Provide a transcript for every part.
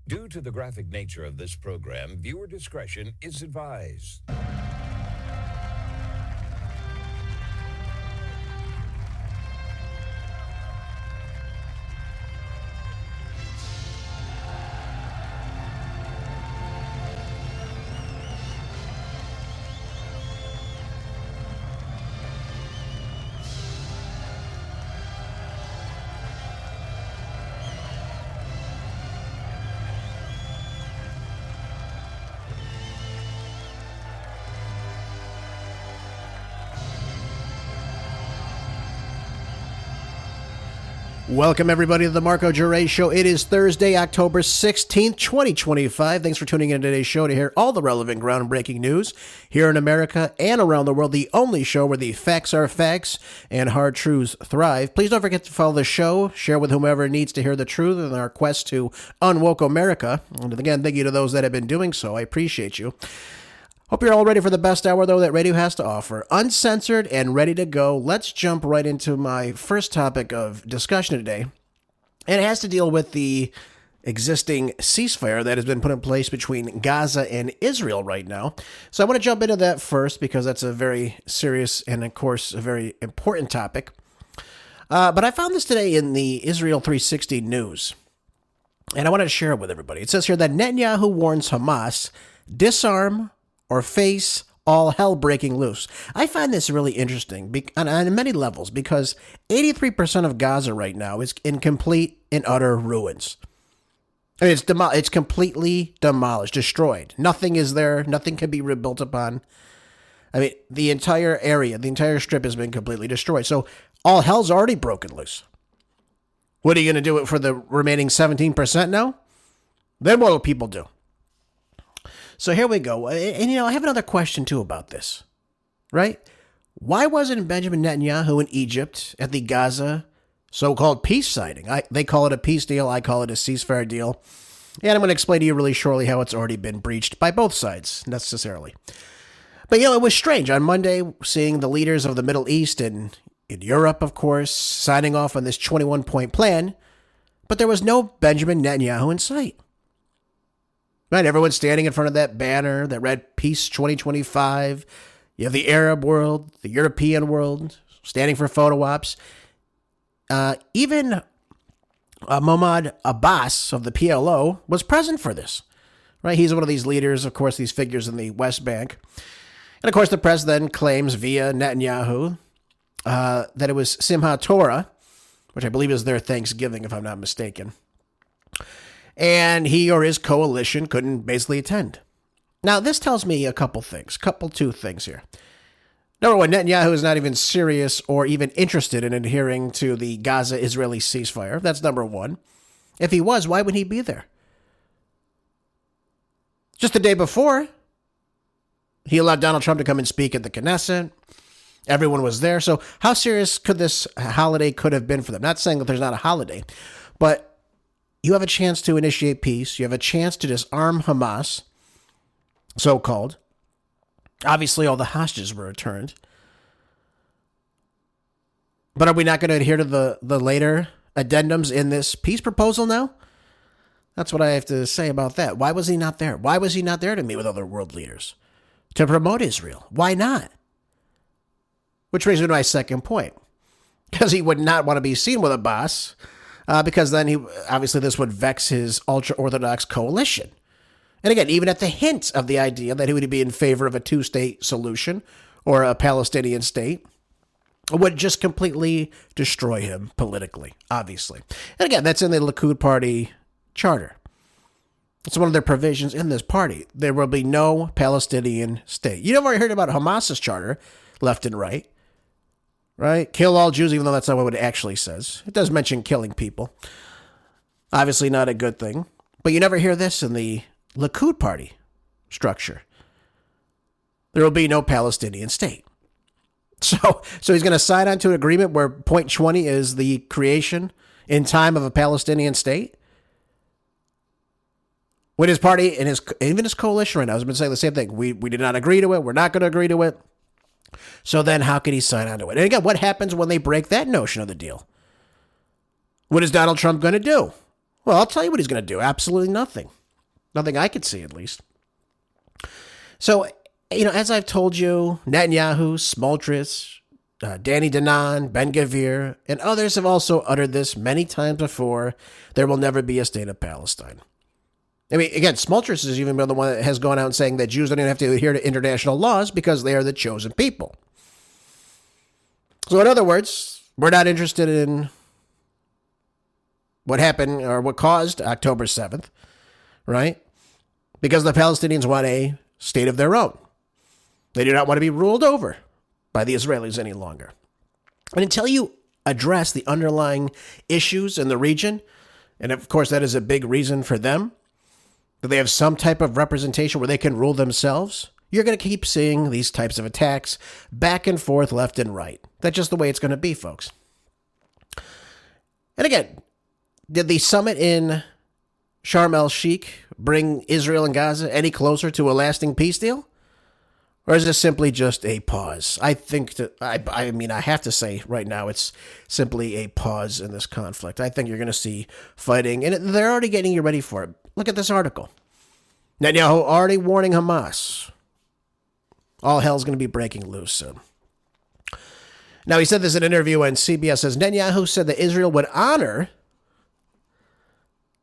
Due to the graphic nature of this program, viewer discretion is advised. Welcome, everybody, to the Marco Jure Show. It is Thursday, October 16th, 2025. Thanks for tuning in to today's show to hear all the relevant, groundbreaking news here in America and around the world. The only show where the facts are facts and hard truths thrive. Please don't forget to follow the show, share with whomever needs to hear the truth in our quest to unwoke America. And again, thank you to those that have been doing so. I appreciate you. Hope you're all ready for the best hour, though, that radio has to offer. Uncensored and ready to go. Let's jump right into my first topic of discussion today. And it has to deal with the existing ceasefire that has been put in place between Gaza and Israel right now. So I want to jump into that first because that's a very serious and, of course, a very important topic. But I found this today in the Israel 360 news. And I wanted to share it with everybody. It says here that Netanyahu warns Hamas, disarm or face all hell breaking loose. I find this really interesting on many levels because 83% of Gaza right now is in complete and utter ruins. I mean, it's completely demolished, destroyed. Nothing is there. Nothing can be rebuilt upon. I mean, the entire area, the entire strip has been completely destroyed. So all hell's already broken loose. What are you going to do it for the remaining 17% now? Then what will people do? So here we go. And, I have another question, too, about this, right? Why wasn't Benjamin Netanyahu in Egypt at the Gaza so-called peace signing? They call it a peace deal. I call it a ceasefire deal. And I'm going to explain to you really shortly how it's already been breached by both sides, necessarily. But, it was strange. On Monday, seeing the leaders of the Middle East and in Europe, of course, signing off on this 21-point plan, but there was no Benjamin Netanyahu in sight. Right, everyone's standing in front of that banner that read Peace 2025. You have the Arab world, the European world, standing for photo ops. Even Mahmoud Abbas of the PLO was present for this. Right, he's one of these leaders, of course, these figures in the West Bank. And of course, the press then claims via Netanyahu that it was Simchat Torah, which I believe is their Thanksgiving, if I'm not mistaken. And he or his coalition couldn't basically attend. Now, this tells me a couple two things here. Number one, Netanyahu is not even serious or even interested in adhering to the Gaza-Israeli ceasefire. That's number one. If he was, why would he be there? Just the day before, he allowed Donald Trump to come and speak at the Knesset. Everyone was there. So how serious could this holiday could have been for them? Not saying that there's not a holiday, but you have a chance to initiate peace. You have a chance to disarm Hamas, so-called. Obviously, all the hostages were returned. But are we not going to adhere to the later addendums in this peace proposal now? That's what I have to say about that. Why was he not there? Why was he not there to meet with other world leaders? To promote Israel? Why not? Which brings me to my second point. Because he would not want to be seen with Abbas. Because then obviously this would vex his ultra-Orthodox coalition. And again, even at the hint of the idea that he would be in favor of a two-state solution or a Palestinian state, would just completely destroy him politically, obviously. And again, that's in the Likud party charter. It's one of their provisions in this party. There will be no Palestinian state. You never heard about Hamas's charter, left and right. Right? Kill all Jews, even though that's not what it actually says. It does mention killing people. Obviously not a good thing. But you never hear this in the Likud party structure. There will be no Palestinian state. So he's going to sign on to an agreement where point 20 is the creation in time of a Palestinian state? When his party and even his coalition right now has been saying the same thing. We did not agree to it. We're not going to agree to it. So then how could he sign on to it? And again, what happens when they break that notion of the deal? What is Donald Trump going to do? Well, I'll tell you what he's going to do. Absolutely nothing. Nothing I could see, at least. So, as I've told you, Netanyahu, Smotrich, Danny Danon, Ben Gavir, and others have also uttered this many times before. There will never be a state of Palestine. I mean, again, Smotrich has even been the one that has gone out and saying that Jews don't even have to adhere to international laws because they are the chosen people. So in other words, we're not interested in what happened or what caused October 7th, right? Because the Palestinians want a state of their own. They do not want to be ruled over by the Israelis any longer. And until you address the underlying issues in the region, and of course that is a big reason for them, that they have some type of representation where they can rule themselves, you're going to keep seeing these types of attacks back and forth, left and right. That's just the way it's going to be, folks. And again, did the summit in Sharm el-Sheikh bring Israel and Gaza any closer to a lasting peace deal? Or is this simply just a pause? I think I have to say right now it's simply a pause in this conflict. I think you're going to see fighting, and they're already getting you ready for it. Look at this article. Netanyahu already warning Hamas. All hell's going to be breaking loose soon. Now, he said this in an interview, and CBS says Netanyahu said that Israel would honor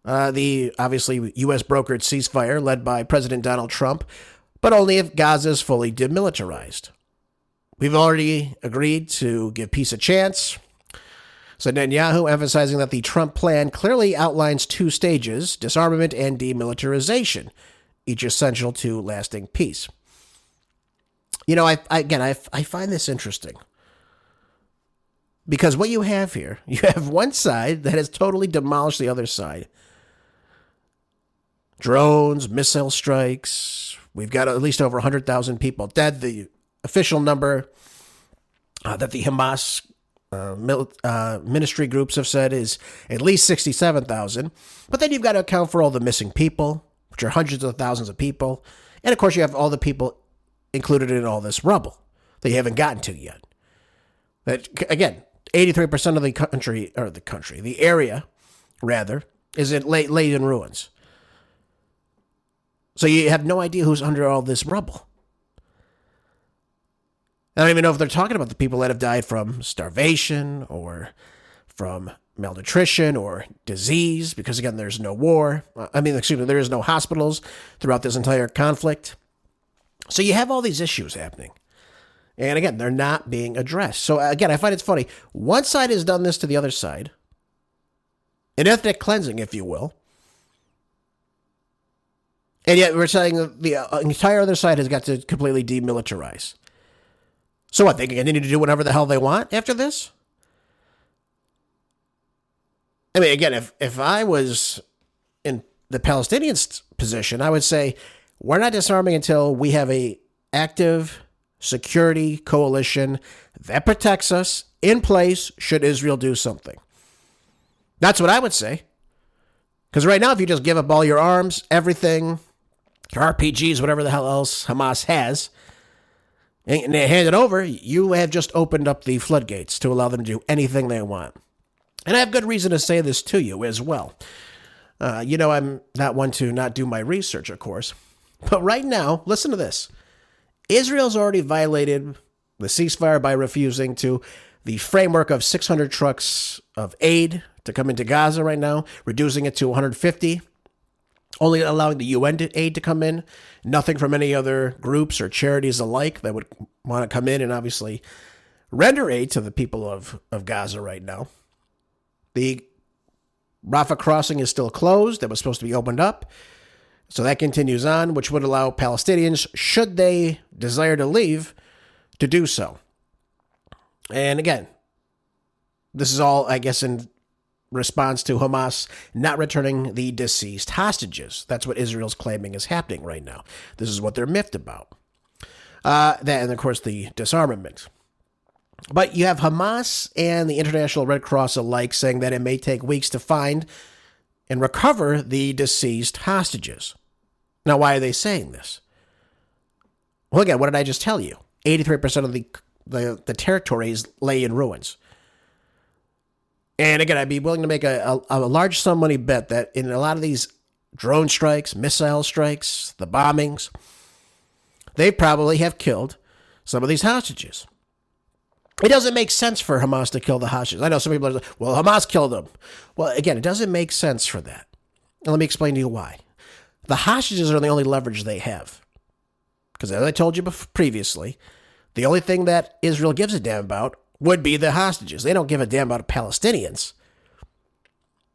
the obviously U.S. brokered ceasefire led by President Donald Trump, but only if Gaza is fully demilitarized. We've already agreed to give peace a chance, said Netanyahu, emphasizing that the Trump plan clearly outlines two stages, disarmament and demilitarization, each essential to lasting peace. I find this interesting. Because what you have here, you have one side that has totally demolished the other side. Drones, missile strikes. We've got at least over 100,000 people dead. The official number that the Hamas ministry groups have said is at least 67,000. But then you've got to account for all the missing people, which are hundreds of thousands of people. And of course, you have all the people included in all this rubble that you haven't gotten to yet. That, again, 83% of the area, is laid in ruins. So you have no idea who's under all this rubble. I don't even know if they're talking about the people that have died from starvation or from malnutrition or disease, because again, there's no war. There is no hospitals throughout this entire conflict. So you have all these issues happening. And again, they're not being addressed. So again, I find it's funny. One side has done this to the other side. An ethnic cleansing, if you will. And yet we're saying the entire other side has got to completely demilitarize. So what, they can continue to do whatever the hell they want after this? I mean, again, if I was in the Palestinians' position, I would say, we're not disarming until we have a active security coalition that protects us in place should Israel do something. That's what I would say. Because right now, if you just give up all your arms, everything, your RPGs, whatever the hell else Hamas has, and they hand it over, you have just opened up the floodgates to allow them to do anything they want. And I have good reason to say this to you as well. I'm not one to not do my research, of course. But right now, listen to this. Israel's already violated the ceasefire by refusing to the framework of 600 trucks of aid to come into Gaza right now, reducing it to 150, only allowing the UN aid to come in, nothing from any other groups or charities alike that would want to come in and obviously render aid to the people of Gaza right now. The Rafah crossing is still closed. That was supposed to be opened up. So that continues on, which would allow Palestinians, should they desire to leave, to do so. And again, this is all, I guess, in response to Hamas not returning the deceased hostages. That's what Israel's claiming is happening right now. This is what they're miffed about. And, of course, the disarmament. But you have Hamas and the International Red Cross alike saying that it may take weeks to find and recover the deceased hostages. Now, why are they saying this? Well, again, what did I just tell you? 83% of the territories lay in ruins. And again, I'd be willing to make a large sum money bet that in a lot of these drone strikes, missile strikes, the bombings. They probably have killed some of these hostages. It doesn't make sense for Hamas to kill the hostages. I know some people are like, well, Hamas killed them. Well, again, it doesn't make sense for that. And let me explain to you why. The hostages are the only leverage they have. Because as I told you previously, the only thing that Israel gives a damn about would be the hostages. They don't give a damn about Palestinians.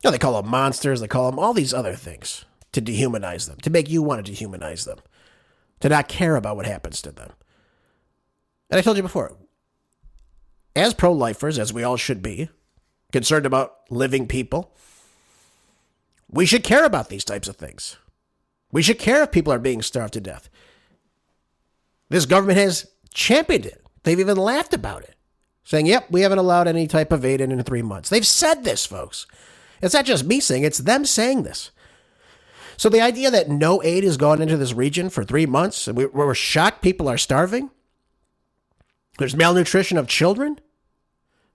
You know, they call them monsters. They call them all these other things to dehumanize them, to make you want to dehumanize them, to not care about what happens to them. And I told you before, as pro-lifers, as we all should be, concerned about living people, we should care about these types of things. We should care if people are being starved to death. This government has championed it. They've even laughed about it, saying, yep, we haven't allowed any type of aid in 3 months. They've said this, folks. It's not just me saying, it's them saying this. So the idea that no aid has gone into this region for 3 months, and we're shocked people are starving, there's malnutrition of children.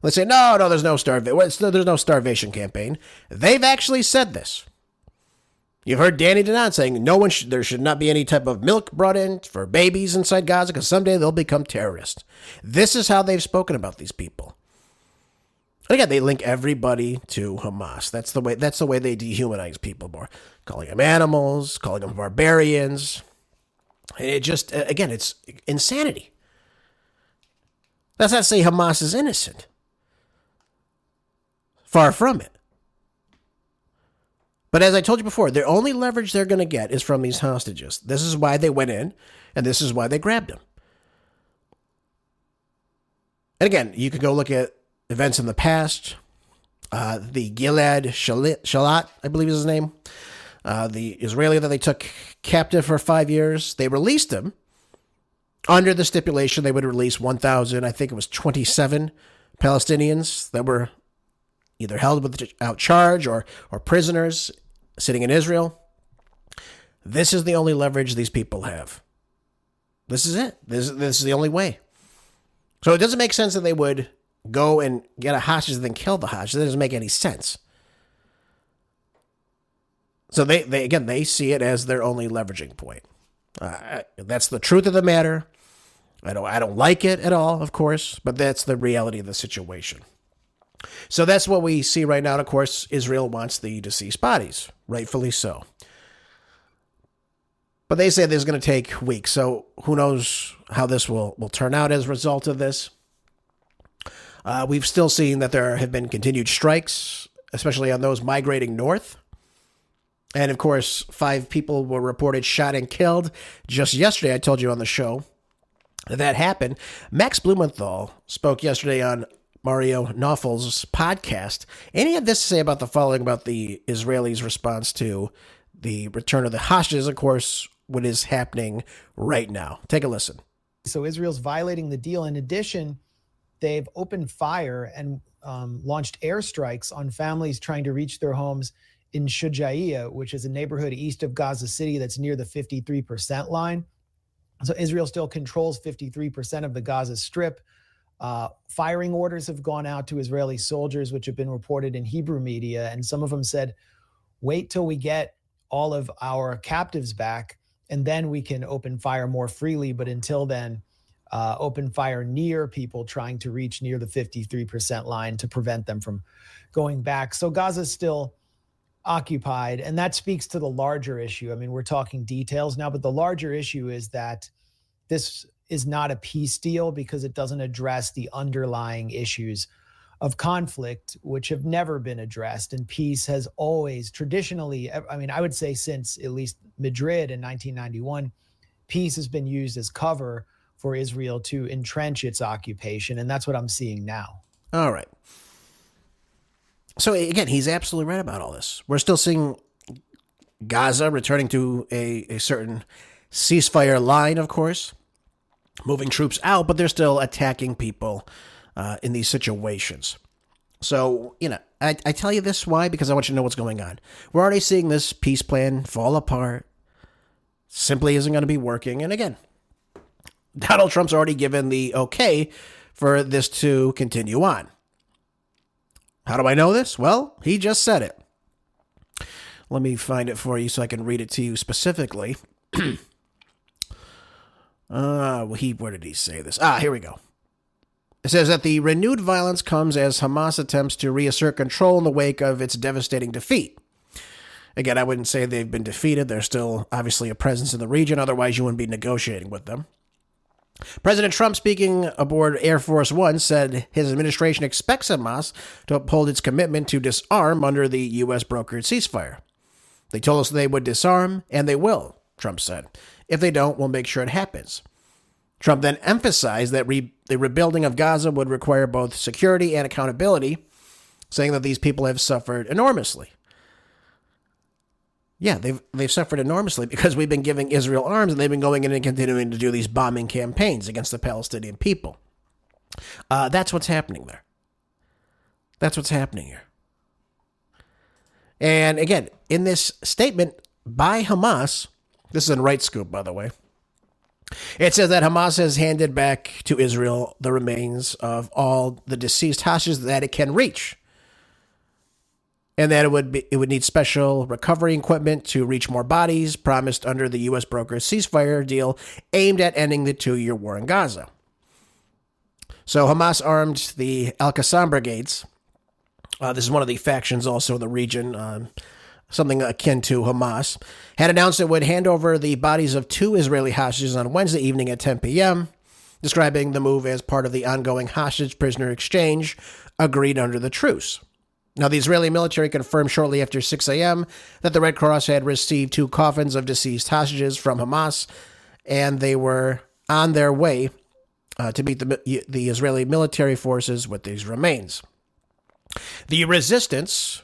Let's say, no, there's no there's no starvation campaign. They've actually said this. You've heard Danny Denon saying there should not be any type of milk brought in for babies inside Gaza because someday they'll become terrorists. This is how they've spoken about these people. And again, they link everybody to Hamas. That's the way they dehumanize people more, calling them animals, calling them barbarians. It just, again, it's insanity. That's not to say Hamas is innocent. Far from it. But as I told you before, the only leverage they're going to get is from these hostages. This is why they went in, and this is why they grabbed them. And again, you could go look at events in the past. The Gilad Shalit, I believe is his name. The Israeli that they took captive for 5 years. They released him under the stipulation they would release 1,000, I think it was 27 Palestinians that were either held without charge or prisoners sitting in Israel. This is the only leverage these people have. This is it. This is the only way. So it doesn't make sense that they would go and get a hostage and then kill the hostage. That doesn't make any sense. So they see it as their only leveraging point. That's the truth of the matter. I don't like it at all, of course, but that's the reality of the situation. So that's what we see right now. And of course, Israel wants the deceased bodies, rightfully so. But they say this is going to take weeks. So who knows how this will turn out as a result of this. We've still seen that there have been continued strikes, especially on those migrating north. And of course, 5 people were reported shot and killed. Just yesterday, I told you on the show that happened. Max Blumenthal spoke yesterday on Mario Naufel's podcast, and he had this to say about the following about the Israelis' response to the return of the hostages, of course, what is happening right now. Take a listen. So Israel's violating the deal. In addition, they've opened fire and launched airstrikes on families trying to reach their homes in Shujaiya, which is a neighborhood east of Gaza City that's near the 53% line. So Israel still controls 53% of the Gaza Strip. Firing orders have gone out to Israeli soldiers, which have been reported in Hebrew media. And some of them said, wait till we get all of our captives back, and then we can open fire more freely. But until then, open fire near people trying to reach near the 53% line to prevent them from going back. So Gaza's still occupied, and that speaks to the larger issue. I mean, we're talking details now, but the larger issue is that this is not a peace deal because it doesn't address the underlying issues of conflict, which have never been addressed. And peace has always traditionally, I mean, I would say since at least Madrid in 1991, peace has been used as cover for Israel to entrench its occupation. And that's what I'm seeing now. All right. So again, he's absolutely right about all this. We're still seeing Gaza returning to a certain ceasefire line, of course, moving troops out, but they're still attacking people in these situations. So, I tell you this, why? Because I want you to know what's going on. We're already seeing this peace plan fall apart. Simply isn't going to be working. And again, Donald Trump's already given the okay for this to continue on. How do I know this? Well, he just said it. Let me find it for you so I can read it to you specifically. Where did he say this? Here we go. It says that the renewed violence comes as Hamas attempts to reassert control in the wake of its devastating defeat. Again, I wouldn't say they've been defeated. They're still obviously a presence in the region. Otherwise, you wouldn't be negotiating with them. President Trump, speaking aboard Air Force One, said his administration expects Hamas to uphold its commitment to disarm under the U.S. brokered ceasefire. They told us they would disarm, and they will, Trump said. If they don't, we'll make sure it happens. Trump then emphasized that the rebuilding of Gaza would require both security and accountability, saying that these people have suffered enormously. Yeah, they've suffered enormously because we've been giving Israel arms and they've been going in and continuing to do these bombing campaigns against the Palestinian people. That's what's happening there. That's what's happening here. And again, in this statement by Hamas, this is in Right Scoop, by the way, it says that Hamas has handed back to Israel the remains of all the deceased hostages that it can reach, and that it would need special recovery equipment to reach more bodies promised under the U.S. brokered ceasefire deal aimed at ending the 2-year war in Gaza. So Hamas armed the Al-Qassam brigades. This is one of the factions also in the region, something akin to Hamas, had announced it would hand over the bodies of 2 Israeli hostages on Wednesday evening at 10 p.m., describing the move as part of the ongoing hostage-prisoner exchange agreed under the truce. Now, the Israeli military confirmed shortly after 6 a.m. that the Red Cross had received 2 coffins of deceased hostages from Hamas, and they were on their way to meet the Israeli military forces with these remains. The resistance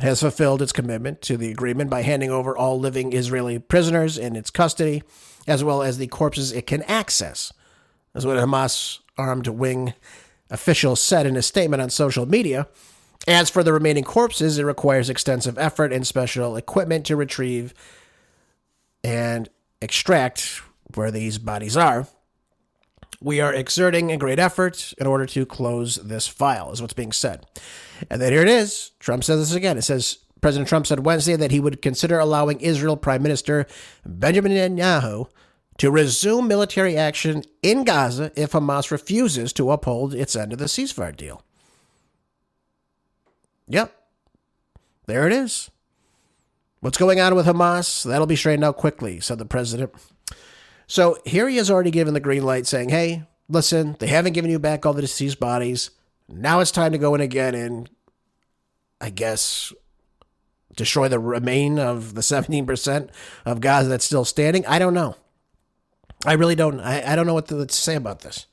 has fulfilled its commitment to the agreement by handing over all living Israeli prisoners in its custody, as well as the corpses it can access. That's what a Hamas armed wing official said in a statement on social media. As for the remaining corpses, it requires extensive effort and special equipment to retrieve and extract where these bodies are. We are exerting a great effort in order to close this file, is what's being said. And then here it is. Trump says this again. It says, President Trump said Wednesday that he would consider allowing Israel Prime Minister Benjamin Netanyahu to resume military action in Gaza if Hamas refuses to uphold its end of the ceasefire deal. Yep. There it is. What's going on with Hamas? That'll be straightened out quickly, said the president. So here he has already given the green light saying, hey, listen, they haven't given you back all the deceased bodies. Now it's time to go in again and, I guess, destroy the remain of the 17% of Gaza that's still standing. I don't know. I really don't. I don't know what to say about this.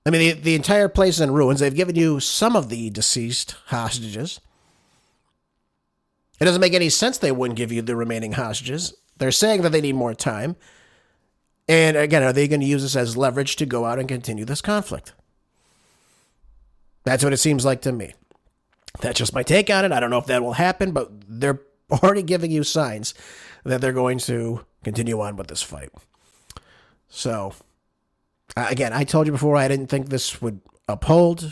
I mean, the entire place is in ruins. They've given you some of the deceased hostages. It doesn't make any sense they wouldn't give you the remaining hostages. They're saying that they need more time. And again, are they going to use this as leverage to go out and continue this conflict? That's what it seems like to me. That's just my take on it. I don't know if that will happen, but they're already giving you signs that they're going to continue on with this fight. So, again, I told you before I didn't think this would uphold.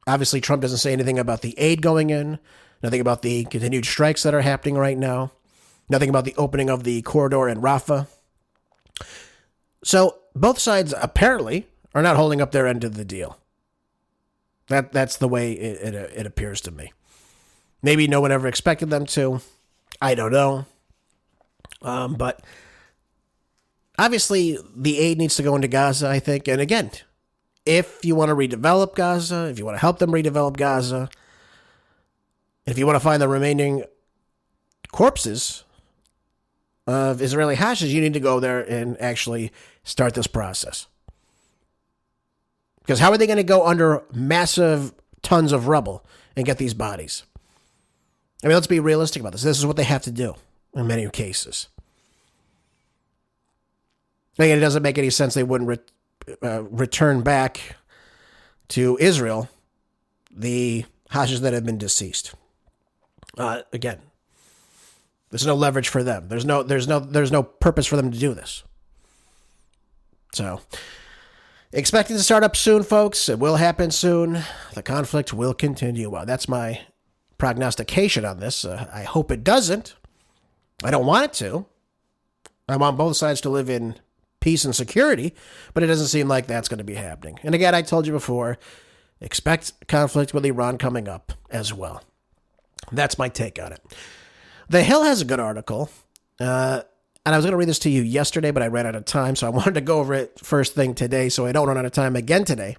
Obviously, Trump doesn't say anything about the aid going in, nothing about the continued strikes that are happening right now, nothing about the opening of the corridor in Rafah. So both sides apparently are not holding up their end of the deal. That's the way it appears to me. Maybe no one ever expected them to. I don't know. But obviously the aid needs to go into Gaza, I think. And again, if you want to redevelop Gaza, if you want to help them redevelop Gaza, if you want to find the remaining corpses of Israeli hostages, you need to go there and actually start this process. Because how are they going to go under massive tons of rubble and get these bodies? I mean, let's be realistic about this. This is what they have to do in many cases. Again, it doesn't make any sense they wouldn't return back to Israel the hostages that have been deceased. Again, there's no leverage for them. There's no purpose for them to do this. So, expecting to start up soon, folks. It will happen soon. The conflict will continue. Well, that's my prognostication on this. I hope it doesn't. I don't want it to. I want both sides to live in peace and security, but it doesn't seem like that's going to be happening. And again, I told you before, expect conflict with Iran coming up as well. That's my take on it. The Hill has a good article, and I was going to read this to you yesterday, but I ran out of time, so I wanted to go over it first thing today so I don't run out of time again today.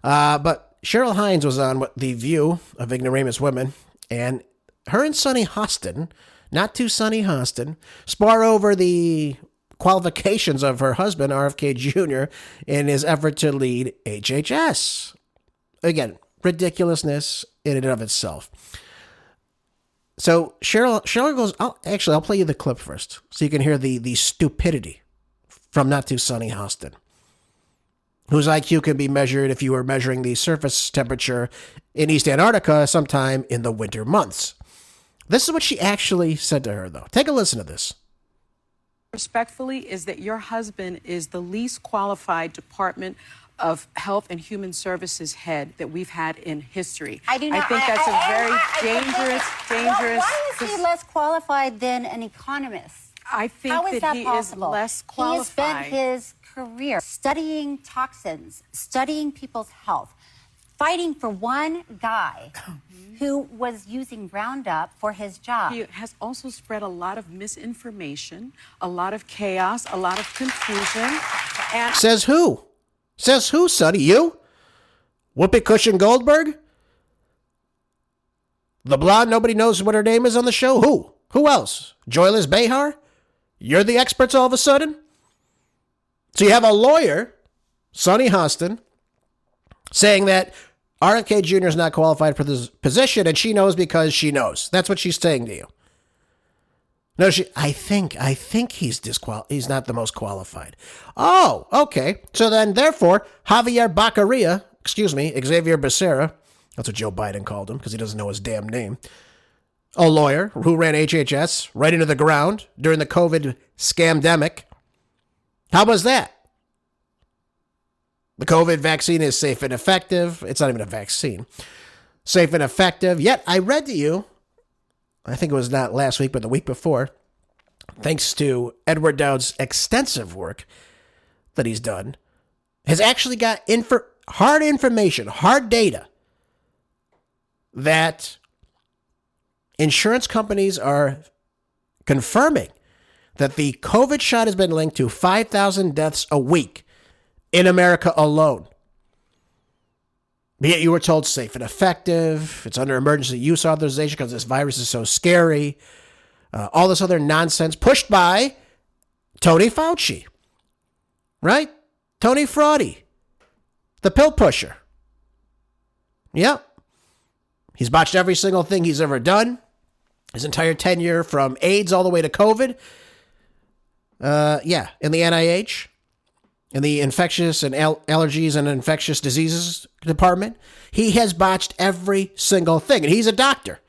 But Cheryl Hines was on The View of Ignoramus Women, and her and Sonny Hostin, not too Sonny Hostin, spar over the qualifications of her husband, RFK Jr., in his effort to lead HHS. Again, ridiculousness in and of itself. So Cheryl goes, I'll play you the clip first so you can hear the stupidity from not too Sonny Hostin, whose IQ can be measured if you were measuring the surface temperature in East Antarctica sometime in the winter months. This is what she actually said to her, though. Take a listen to this. Respectfully, is that your husband is the least qualified Department of Health and Human Services head that we've had in history. I do not. I think that's a very dangerous. Why is he less qualified than an economist? I think How is that he possible? is less qualified. He has spent his career studying toxins, studying people's health, fighting for one guy who was using Roundup for his job. He has also spread a lot of misinformation, a lot of chaos, a lot of confusion. And Says who? Says who, Sonny? You? Whoopi Cushion Goldberg? The blonde nobody knows what her name is on the show? Who? Who else? Joyless Behar? You're the experts all of a sudden? So you have a lawyer, Sonny Hostin, saying that RFK Jr. is not qualified for this position, and she knows because she knows. That's what she's saying to you. No, I think he's he's not the most qualified. Oh, okay. So then, therefore, Javier Baccaria, Xavier Becerra, that's what Joe Biden called him because he doesn't know his damn name, a lawyer who ran HHS right into the ground during the COVID scamdemic. How was that? The COVID vaccine is safe and effective. It's not even a vaccine. Safe and effective. Yet, I read to you, I think it was not last week, but the week before, thanks to Edward Dowd's extensive work that he's done, has actually got hard information, hard data, that insurance companies are confirming that the COVID shot has been linked to 5,000 deaths a week in America alone. But yet you were told safe and effective. It's under emergency use authorization because this virus is so scary. All this other nonsense pushed by Tony Fauci. Right? Tony Fraudy. The pill pusher. Yep. He's botched every single thing he's ever done. His entire tenure from AIDS all the way to COVID. In the NIH. In the infectious and allergies and infectious diseases department. He has botched every single thing. And he's a doctor.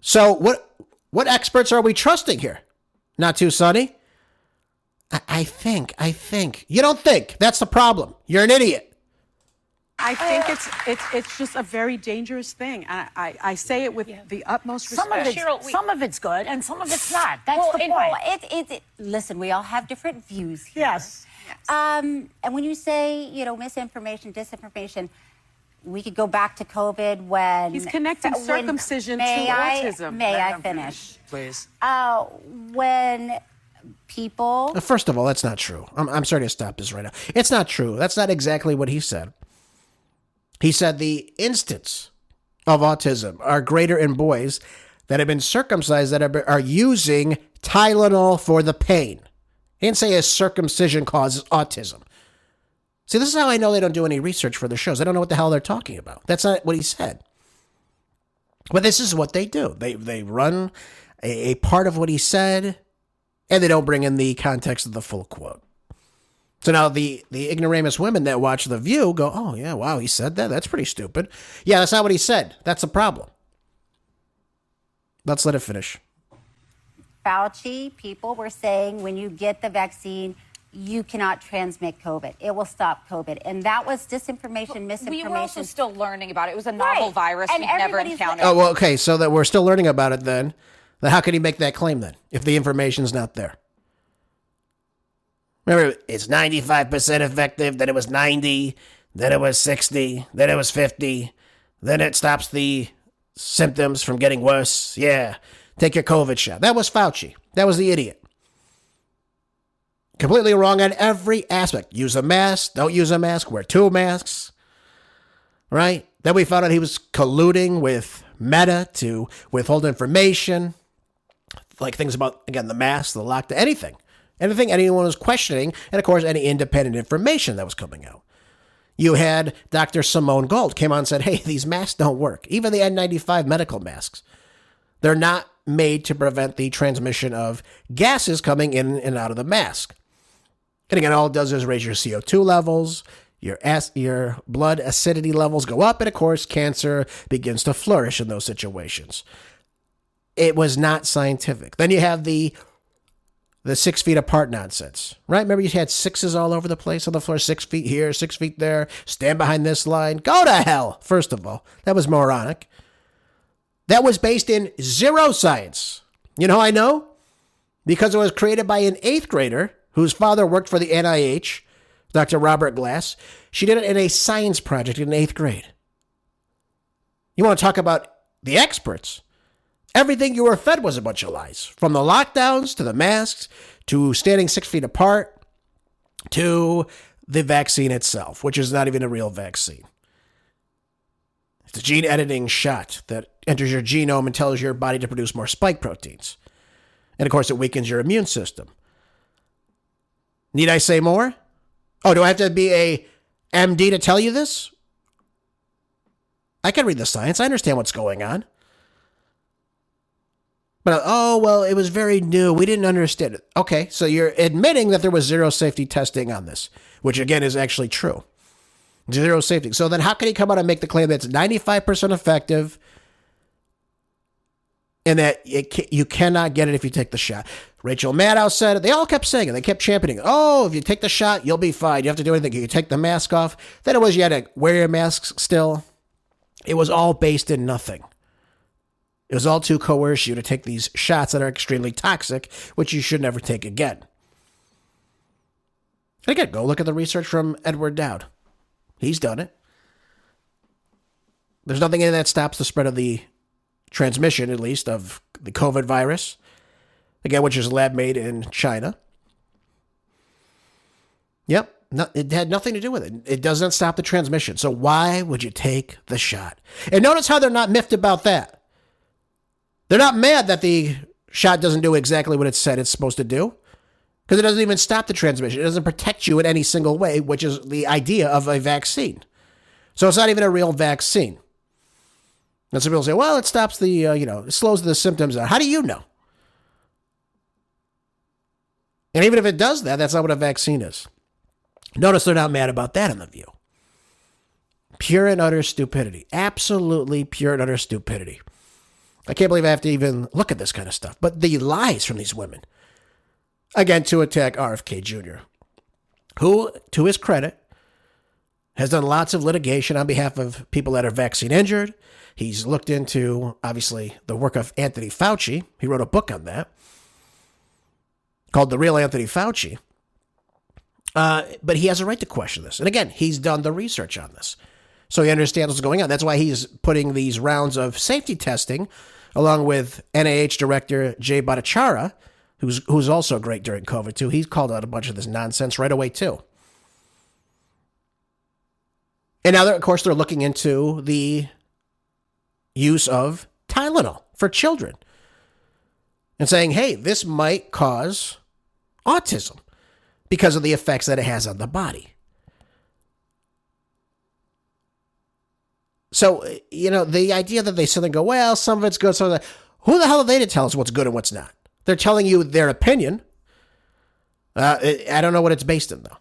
So what experts are we trusting here? Not too sunny? I think. You don't think. That's the problem. You're an idiot. I think it's just a very dangerous thing. And I say it with the utmost respect. Some of it's good and some of it's not. That's the point. Listen, we all have different views here. Yes. And when you say, misinformation, disinformation, we could go back to COVID when... He's connecting circumcision to autism. May I finish? Please. When people... First of all, that's not true. I'm sorry to stop this right now. It's not true. That's not exactly what he said. He said the instance of autism are greater in boys that have been circumcised that are using Tylenol for the pain. He didn't say a circumcision causes autism. See, this is how I know they don't do any research for their shows. They don't know what the hell they're talking about. That's not what he said. But this is what they do. They run a part of what he said, and they don't bring in the context of the full quote. So now the ignoramus women that watch The View go, oh, yeah, wow, he said that? That's pretty stupid. Yeah, that's not what he said. That's a problem. Let's let it finish. Fauci, people were saying when you get the vaccine, you cannot transmit COVID. It will stop COVID. And that was disinformation, misinformation. We were also still learning about it. It was a novel virus we've never encountered. Oh, well, okay, so that we're still learning about it then. Then how can he make that claim then, if the information's not there? Remember, it's 95% effective, then it was 90, then it was 60, then it was 50, then it stops the symptoms from getting worse. Yeah, take your COVID shot. That was Fauci. That was the idiot. Completely wrong on every aspect. Use a mask, don't use a mask, wear 2 masks, right? Then we found out he was colluding with Meta to withhold information, like things about, again, the mask, the lockdown, anything anyone was questioning, and of course, any independent information that was coming out. You had Dr. Simone Gold came on and said, hey, these masks don't work. Even the N95 medical masks, they're not made to prevent the transmission of gases coming in and out of the mask. And again, all it does is raise your CO2 levels, your blood acidity levels go up, and of course, cancer begins to flourish in those situations. It was not scientific. Then you have the 6 feet apart nonsense, right? Remember you had 6s all over the place on the floor, 6 feet here, 6 feet there, stand behind this line. Go to hell, first of all. That was moronic. That was based in zero science. You know how I know? Because it was created by an 8th grader whose father worked for the NIH, Dr. Robert Glass. She did it in a science project in 8th grade. You want to talk about the experts? Everything you were fed was a bunch of lies. From the lockdowns to the masks to standing 6 feet apart to the vaccine itself, which is not even a real vaccine. It's a gene editing shot that enters your genome and tells your body to produce more spike proteins. And of course, it weakens your immune system. Need I say more? Oh, do I have to be a MD to tell you this? I can read the science. I understand what's going on. But, oh, well, it was very new. We didn't understand it. Okay, so you're admitting that there was zero safety testing on this, which, again, is actually true. Zero safety. So then how can he come out and make the claim that it's 95% effective and that you cannot get it if you take the shot? Rachel Maddow said it. They all kept saying it. They kept championing it. Oh, if you take the shot, you'll be fine. You don't have to do anything. You can take the mask off. Then it was you had to wear your mask still. It was all based in nothing. It was all to coerce you to take these shots that are extremely toxic, which you should never take again. And again, go look at the research from Edward Dowd. He's done it. There's nothing in that stops the spread of the transmission, at least, of the COVID virus. Again, which is lab made in China. Yep. No, it had nothing to do with it. It doesn't stop the transmission. So why would you take the shot? And notice how they're not miffed about that. They're not mad that the shot doesn't do exactly what it said it's supposed to do, because it doesn't even stop the transmission. It doesn't protect you in any single way, which is the idea of a vaccine. So it's not even a real vaccine. And some people say, well, it stops the, it slows the symptoms down. How do you know? And even if it does that, that's not what a vaccine is. Notice they're not mad about that in The View. Pure and utter stupidity. Absolutely pure and utter stupidity. I can't believe I have to even look at this kind of stuff. But the lies from these women. Again, to attack RFK Jr., who, to his credit, has done lots of litigation on behalf of people that are vaccine injured. He's looked into, obviously, the work of Anthony Fauci. He wrote a book on that called The Real Anthony Fauci. But he has a right to question this. And again, he's done the research on this. So he understands what's going on. That's why he's putting these rounds of safety testing along with NIH Director Jay Bhattacharya, who's also great during COVID, too. He's called out a bunch of this nonsense right away, too. And now, of course, they're looking into the use of Tylenol for children and saying, hey, this might cause autism because of the effects that it has on the body. So, the idea that they sit there and go, well, some of it's good, some of that. Who the hell are they to tell us what's good and what's not? They're telling you their opinion. I don't know what it's based in, though.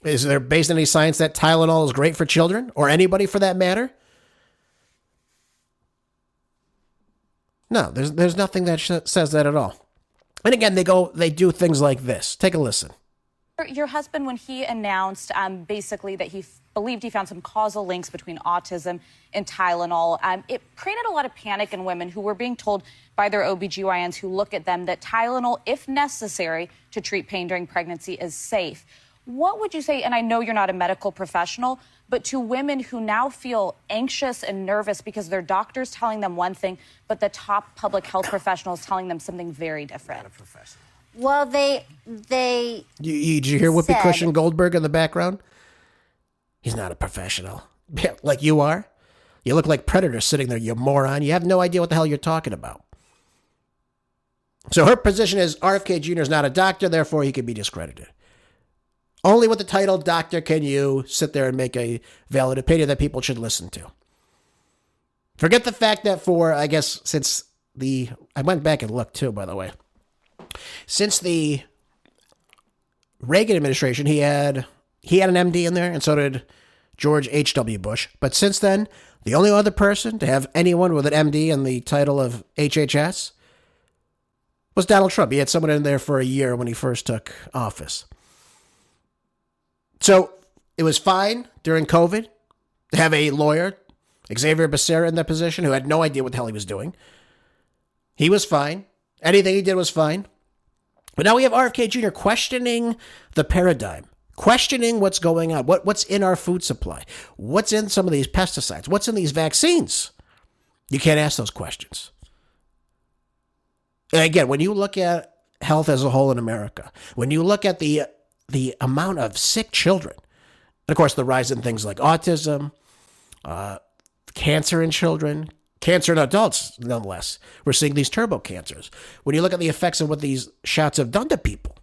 Is there based on any science that Tylenol is great for children or anybody for that matter? No, there's nothing that says that at all. And again, they do things like this. Take a listen. Your husband, when he announced basically that he believed he found some causal links between autism and Tylenol, it created a lot of panic in women who were being told by their OBGYNs who look at them that Tylenol, if necessary to treat pain during pregnancy, is safe. What would you say, and I know you're not a medical professional, but to women who now feel anxious and nervous because their doctor's telling them one thing, but the top public health professional is telling them something very different? Not a professional. Well, they Did you hear Whoopi Cushion Goldberg in the background? He's not a professional. Like you are? You look like Predator sitting there, you moron. You have no idea what the hell you're talking about. So her position is RFK Jr. is not a doctor, therefore he can be discredited. Only with the title doctor can you sit there and make a valid opinion that people should listen to. Forget the fact that I went back and looked too, by the way. Since the Reagan administration, he had an MD in there, and so did George H.W. Bush. But since then, the only other person to have anyone with an MD and the title of HHS was Donald Trump. He had someone in there for a year when he first took office. So it was fine during COVID to have a lawyer, Xavier Becerra, in that position who had no idea what the hell he was doing. He was fine. Anything he did was fine. But now we have RFK Jr. questioning the paradigm, questioning what's going on, what's in our food supply, what's in some of these pesticides, what's in these vaccines. You can't ask those questions. And again, when you look at health as a whole in America, when you look at the amount of sick children, and of course the rise in things like autism, cancer in children, cancer in adults, nonetheless. We're seeing these turbo cancers. When you look at the effects of what these shots have done to people.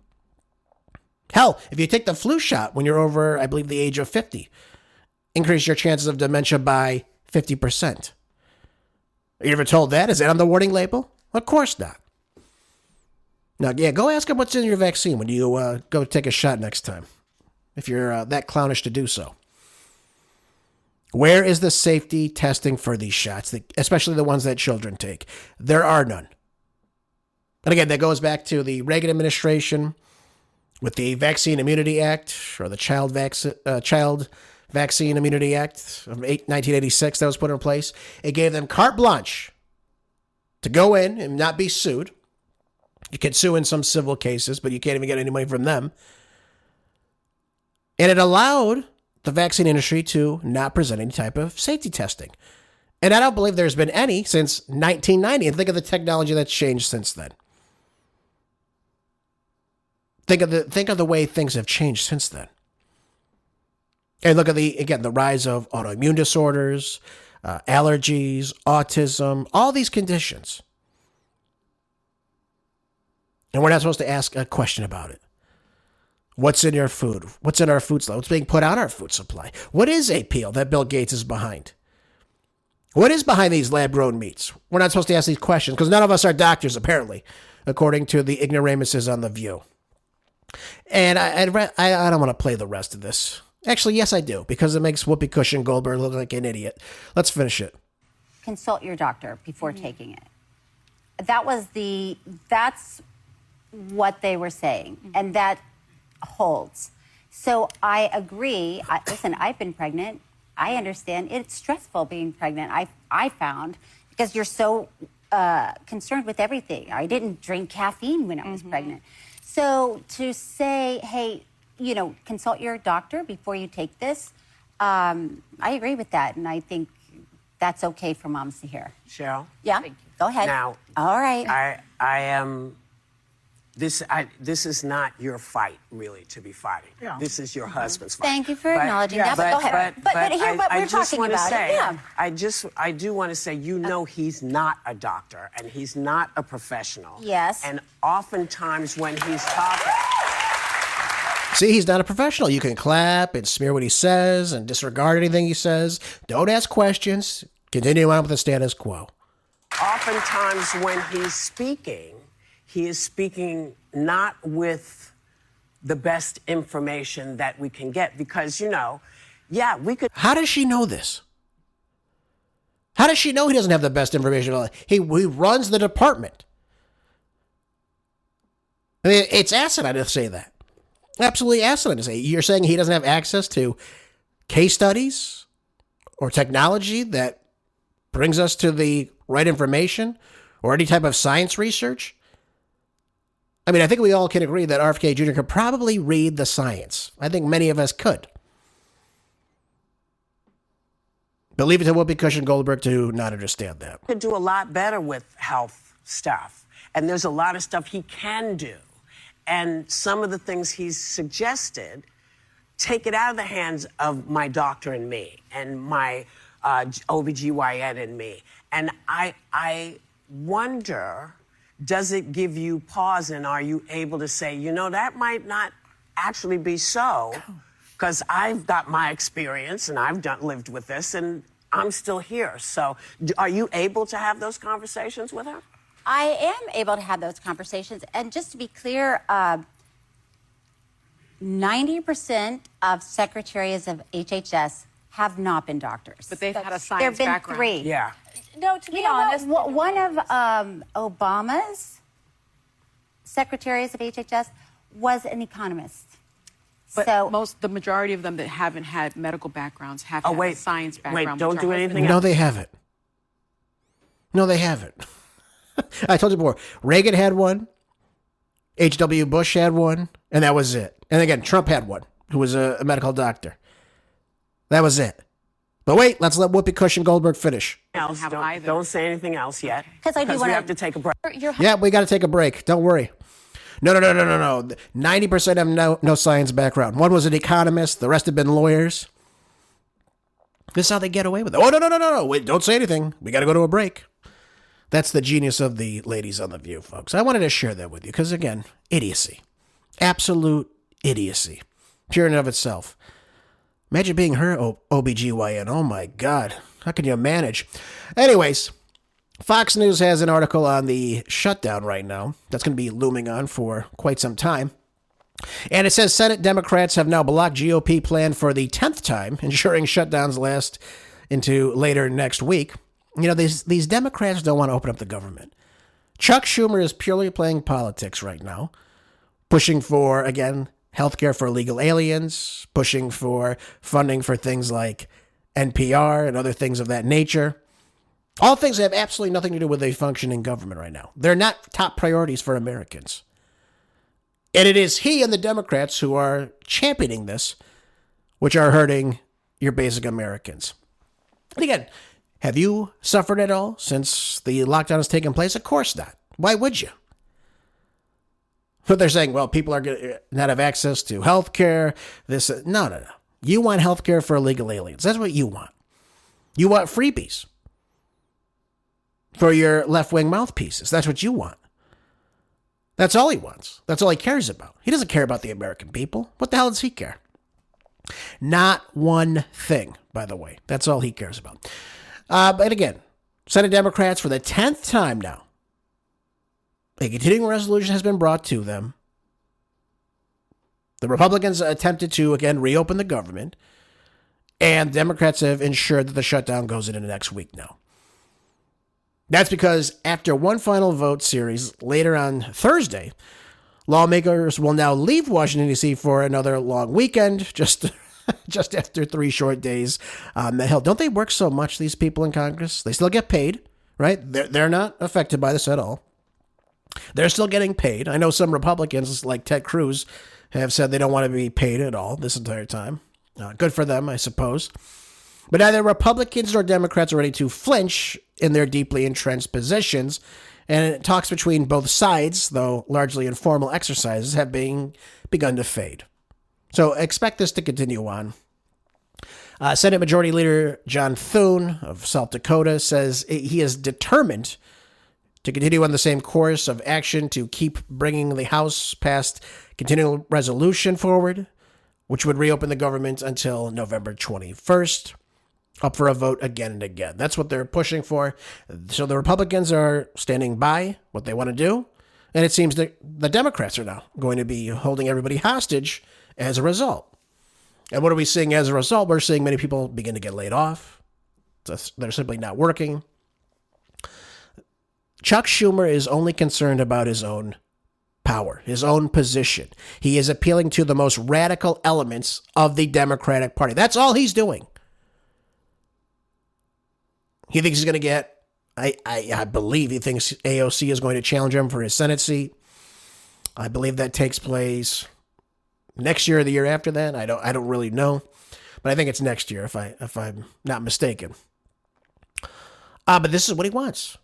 Hell, if you take the flu shot when you're over, I believe, the age of 50, increase your chances of dementia by 50%. Are you ever told that? Is that on the warning label? Of course not. Now, yeah, go ask them what's in your vaccine when you go take a shot next time, if you're that clownish to do so. Where is the safety testing for these shots, especially the ones that children take? There are none. And again, that goes back to the Reagan administration with the Vaccine Immunity Act, or the Child Vaccine Immunity Act of 1986 that was put in place. It gave them carte blanche to go in and not be sued. You can sue in some civil cases, but you can't even get any money from them. And it allowed the vaccine industry to not present any type of safety testing. And I don't believe there's been any since 1990. And think of the technology that's changed since then. Think of the way things have changed since then. And look at the rise of autoimmune disorders, allergies, autism, all these conditions. And we're not supposed to ask a question about it. What's in your food? What's in our food supply? What's being put on our food supply? What is APL that Bill Gates is behind? What is behind these lab-grown meats? We're not supposed to ask these questions because none of us are doctors, apparently, according to the ignoramuses on The View. And I don't want to play the rest of this. Actually, yes, I do, because it makes Whoopi Cushion Goldberg look like an idiot. Let's finish it. Consult your doctor before taking it. That's what they were saying, and that holds. So I agree. Listen, I've been pregnant. I understand it's stressful being pregnant. I found, because you're so concerned with everything. I didn't drink caffeine when I was pregnant. So to say, hey, consult your doctor before you take this, I agree with that, and I think that's okay for moms to hear. Cheryl? Yeah? Go ahead. Now, all right. I am... This is not your fight, really, to be fighting. Yeah. This is your husband's fight. Thank you for acknowledging that. But go ahead. But here's what we're talking about. I do want to say, he's not a doctor and he's not a professional. Yes. And oftentimes when he's talking... See, he's not a professional. You can clap and smear what he says and disregard anything he says. Don't ask questions. Continue on with the status quo. Oftentimes when he's speaking, he is speaking not with the best information that we can get because, we could... How does she know this? How does she know he doesn't have the best information? He runs the department. I mean, it's asinine to say that. Absolutely asinine to say. You're saying he doesn't have access to case studies or technology that brings us to the right information or any type of science research? I mean, I think we all can agree that RFK Jr. could probably read the science. I think many of us could. But leave it to Whoopi Cushion Goldberg to not understand that. Could do a lot better with health stuff. And there's a lot of stuff he can do. And some of the things he's suggested take it out of the hands of my doctor and me and my OBGYN and me. And I wonder, does it give you pause, and are you able to say, you know, that might not actually be so, because I've got my experience and I've lived with this and I'm still here. So are you able to have those conversations with her? I am able to have those conversations. And just to be clear, 90% of secretaries of HHS have not been doctors. But they've had a science There have been background. 3. Yeah. No, to be honest, One of Obama's secretaries of HHS was an economist. But So the majority of them that haven't had medical backgrounds have had a science background. Don't which do our anything husbands- No, they haven't. No, they haven't. I told you before, Reagan had one, H.W. Bush had one, and that was it. And again, Trump had one, who was a medical doctor. That was it. But wait, let's let Whoopi Cushion Goldberg finish. Don't say anything else yet. Because I do we want have to take a break. Yeah, we got to take a break. Don't worry. No. 90% have no science background. One was an economist. The rest have been lawyers. This is how they get away with it. Oh, no. Wait, don't say anything. We got to go to a break. That's the genius of the ladies on The View, folks. I wanted to share that with you because, again, idiocy. Absolute idiocy. Pure in and of itself. Imagine being her OBGYN. Oh, my God. How can you manage? Anyways, Fox News has an article on the shutdown right now. That's going to be looming on for quite some time. And it says Senate Democrats have now blocked GOP plan for the 10th time, ensuring shutdowns last into later next week. You know, these Democrats don't want to open up the government. Chuck Schumer is purely playing politics right now, pushing for, again, healthcare for illegal aliens, pushing for funding for things like NPR and other things of that nature. All things that have absolutely nothing to do with a functioning government right now. They're not top priorities for Americans. And it is he and the Democrats who are championing this, which are hurting your basic Americans. And again, have you suffered at all since the lockdown has taken place? Of course not. Why would you? But they're saying, well, people are going to not have access to health care. No. You want health care for illegal aliens. That's what you want. You want freebies for your left-wing mouthpieces. That's what you want. That's all he wants. That's all he cares about. He doesn't care about the American people. What the hell does he care? Not one thing, by the way. That's all he cares about. But again, Senate Democrats, for the 10th time now, a continuing resolution has been brought to them. The Republicans attempted to, again, reopen the government, and Democrats have ensured that the shutdown goes into next week now. That's because after one final vote series later on Thursday, lawmakers will now leave Washington, D.C. for another long weekend, just after 3 short days. Hell, don't they work so much, these people in Congress? They still get paid, right? They're not affected by this at all. They're still getting paid. I know some Republicans, like Ted Cruz, have said they don't want to be paid at all this entire time. Good for them, I suppose. But neither Republicans nor Democrats are ready to flinch in their deeply entrenched positions, and talks between both sides, though largely informal exercises, have begun to fade. So expect this to continue on. Senate Majority Leader John Thune of South Dakota says he is determined to continue on the same course of action to keep bringing the House past continuing resolution forward, which would reopen the government until November 21st, up for a vote again and again. That's what they're pushing for. So the Republicans are standing by what they want to do, and it seems that the Democrats are now going to be holding everybody hostage as a result. And what are we seeing as a result? We're seeing many people begin to get laid off. They're simply not working. Chuck Schumer is only concerned about his own power, his own position. He is appealing to the most radical elements of the Democratic Party. That's all he's doing. He thinks he's going to get, I believe he thinks AOC is going to challenge him for his Senate seat. I believe that takes place next year or the year after that. I don't really know, but I think it's next year if I'm not mistaken. But this is what he wants.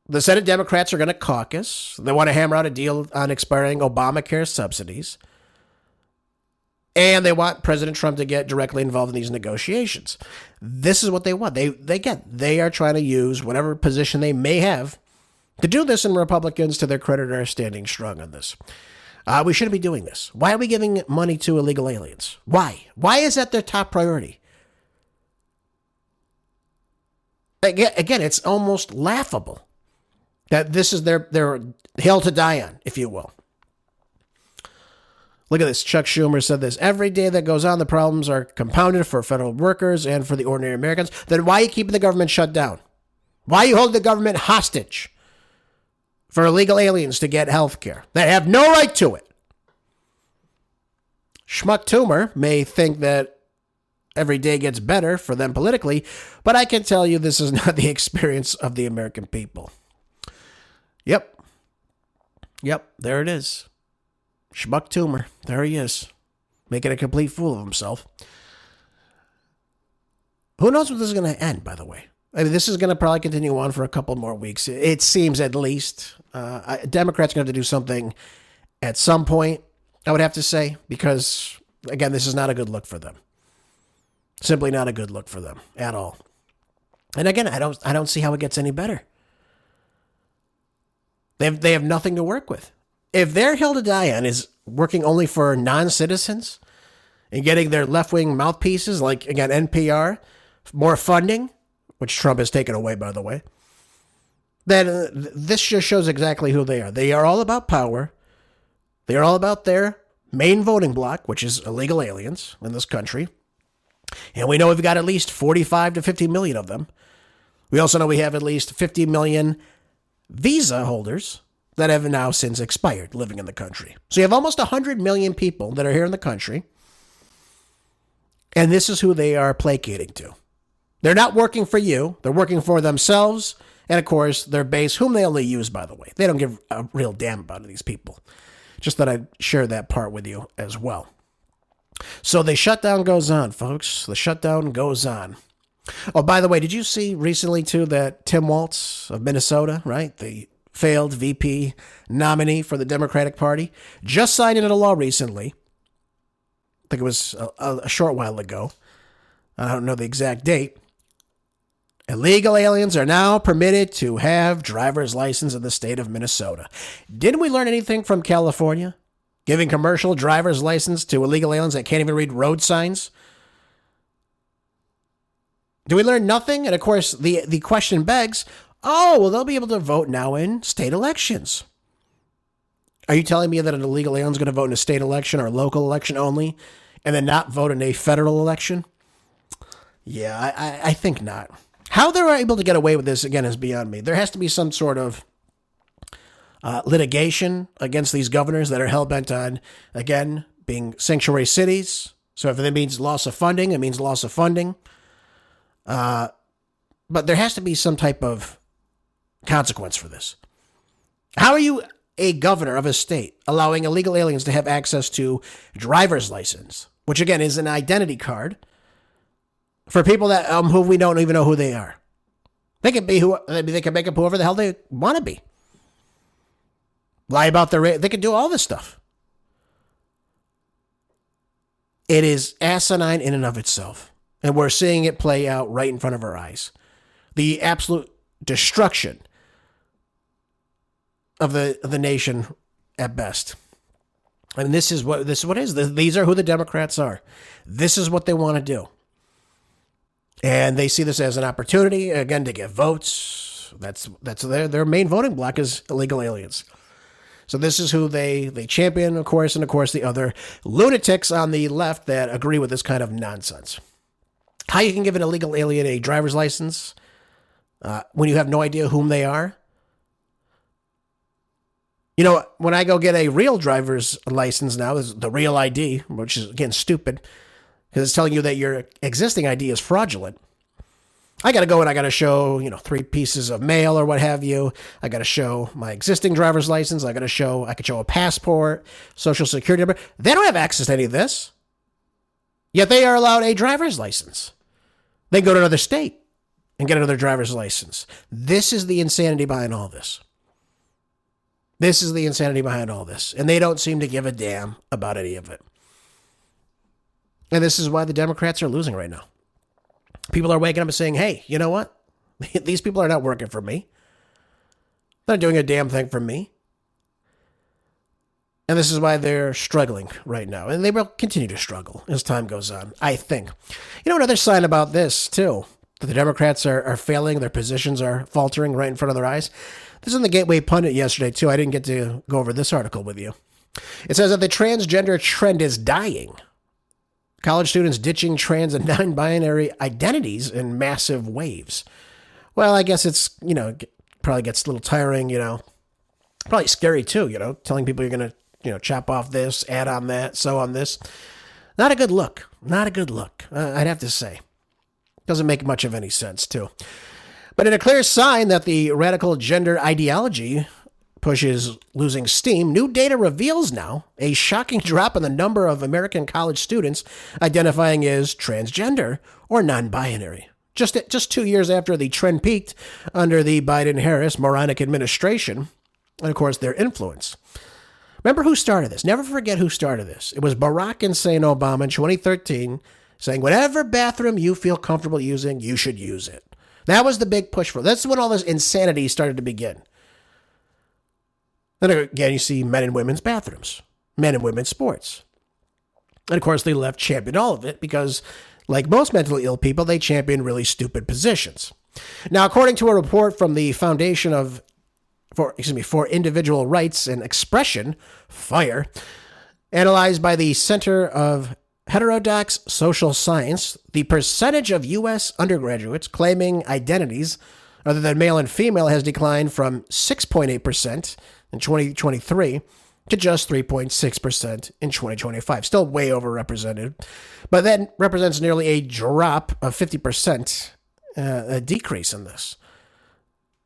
The Senate Democrats are going to caucus. They want to hammer out a deal on expiring Obamacare subsidies. And they want President Trump to get directly involved in these negotiations. This is what they want. They are trying to use whatever position they may have to do this, and Republicans, to their credit, are standing strong on this. We shouldn't be doing this. Why are we giving money to illegal aliens? Why? Why is that their top priority? Again, it's almost laughable that this is their hill to die on, if you will. Look at this. Chuck Schumer said this. Every day that goes on, the problems are compounded for federal workers and for the ordinary Americans. Then why are you keeping the government shut down? Why are you holding the government hostage for illegal aliens to get health care that have no right to it? Schmuck Toomer may think that every day gets better for them politically, but I can tell you this is not the experience of the American people. Yep, there it is. Schmuck Toomer, there he is, making a complete fool of himself. Who knows when this is going to end, by the way? I mean, this is going to probably continue on for a couple more weeks. It seems, at least. Democrats are going to have to do something at some point, I would have to say, because, again, this is not a good look for them. Simply not a good look for them at all. And again, I don't see how it gets any better. They have nothing to work with. If their hill to die on is working only for non-citizens and getting their left-wing mouthpieces, like, again, NPR, more funding, which Trump has taken away, by the way, then this just shows exactly who they are. They are all about power. They are all about their main voting bloc, which is illegal aliens in this country. And we know we've got at least 45 to 50 million of them. We also know we have at least 50 million visa holders that have now since expired living in the country. So you have almost 100 million people that are here in the country. And this is who they are placating to. They're not working for you. They're working for themselves. And of course, their base, whom they only use, by the way. They don't give a real damn about these people. Just that I'd share that part with you as well. So the shutdown goes on, folks. The shutdown goes on. Oh, by the way, did you see recently, too, that Tim Walz of Minnesota, right, the failed VP nominee for the Democratic Party, just signed into law recently. I think it was a short while ago. I don't know the exact date. Illegal aliens are now permitted to have driver's license in the state of Minnesota. Didn't we learn anything from California? Giving commercial driver's license to illegal aliens that can't even read road signs? Do we learn nothing? And of course, the question begs, well, they'll be able to vote now in state elections. Are you telling me that an illegal alien is going to vote in a state election or a local election only and then not vote in a federal election? Yeah, I think not. How they're able to get away with this, again, is beyond me. There has to be some sort of litigation against these governors that are hell-bent on, again, being sanctuary cities. So if that means loss of funding, it means loss of funding. But there has to be some type of consequence for this. How are you, a governor of a state, allowing illegal aliens to have access to driver's license, which again is an identity card for people that who we don't even know who they are? They can be they can make up whoever the hell they want to be. Lie about their race. They can do all this stuff. It is asinine in and of itself. And we're seeing it play out right in front of our eyes. The absolute destruction of the nation at best. And this is what it is. These are who the Democrats are. This is what they want to do. And they see this as an opportunity, again, to get votes. That's their main voting block is illegal aliens. So this is who they champion, of course, and of course the other lunatics on the left that agree with this kind of nonsense. How you can give an illegal alien a driver's license when you have no idea whom they are? You know, when I go get a real driver's license now, is the real ID, which is, again, stupid, because it's telling you that your existing ID is fraudulent. I got to go and I got to show, 3 pieces of mail or what have you. I got to show my existing driver's license. I could show a passport, social security number. They don't have access to any of this. Yet they are allowed a driver's license. They go to another state and get another driver's license. This is the insanity behind all this. This is the insanity behind all this. And they don't seem to give a damn about any of it. And this is why the Democrats are losing right now. People are waking up and saying, hey, you know what? These people are not working for me. They're not doing a damn thing for me. And this is why they're struggling right now. And they will continue to struggle as time goes on, I think. Another sign about this, too, that the Democrats are failing, their positions are faltering right in front of their eyes. This is in the Gateway Pundit yesterday, too. I didn't get to go over this article with you. It says that the transgender trend is dying. College students ditching trans and non-binary identities in massive waves. Well, I guess it's, probably gets a little tiring, probably scary too, telling people you're going to, chop off this, add on that, sew on this. Not a good look. Not a good look, I'd have to say. Doesn't make much of any sense, too. But in a clear sign that the radical gender ideology push is losing steam, new data reveals now a shocking drop in the number of American college students identifying as transgender or non-binary. Just 2 years after the trend peaked under the Biden-Harris moronic administration, and of course their influence. Remember who started this? Never forget who started this. It was Barack Hussein Obama in 2013 saying, whatever bathroom you feel comfortable using, you should use it. That was the big push for it. That's when all this insanity started to begin. Then again, you see men and women's bathrooms, men and women's sports. And of course, the left championed all of it because, like most mentally ill people, they champion really stupid positions. Now, according to a report from the Foundation for Individual Rights and Expression, FIRE, analyzed by the Center of Heterodox Social Science, the percentage of U.S. undergraduates claiming identities other than male and female has declined from 6.8% in 2023 to just 3.6% in 2025. Still way overrepresented, but that represents nearly a drop of 50%, a decrease in this.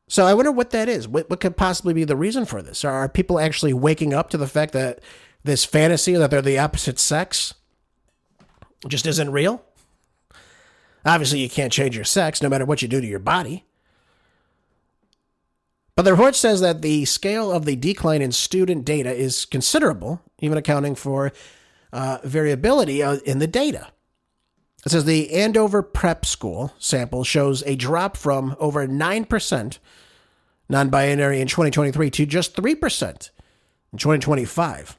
So I wonder what that is. What could possibly be the reason for this? Are people actually waking up to the fact that this fantasy that they're the opposite sex just isn't real? Obviously, you can't change your sex no matter what you do to your body. But the report says that the scale of the decline in student data is considerable, even accounting for variability in the data. It says the Andover Prep School sample shows a drop from over 9% non-binary in 2023 to just 3% in 2025.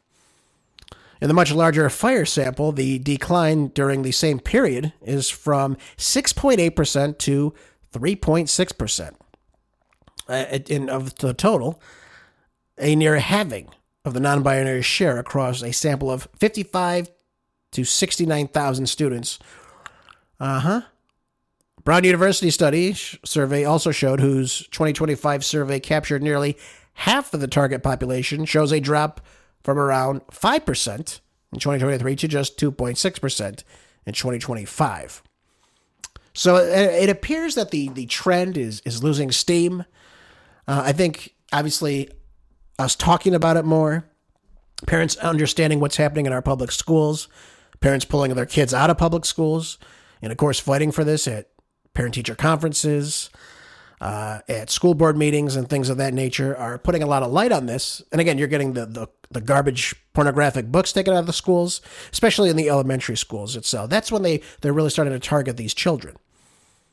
In the much larger FIRE sample, the decline during the same period is from 6.8% to 3.6%. Of the total, a near halving of the non-binary share across a sample of 55 to 69,000 students. Brown University study survey also showed, whose 2025 survey captured nearly half of the target population, shows a drop from around 5% in 2023 to just 2.6% in 2025. So it appears that the trend is losing steam. I think, obviously, us talking about it more, parents understanding what's happening in our public schools, parents pulling their kids out of public schools, and, of course, fighting for this at parent-teacher conferences, at school board meetings and things of that nature, are putting a lot of light on this. And, again, you're getting the garbage pornographic books taken out of the schools, especially in the elementary schools itself. That's when they're really starting to target these children.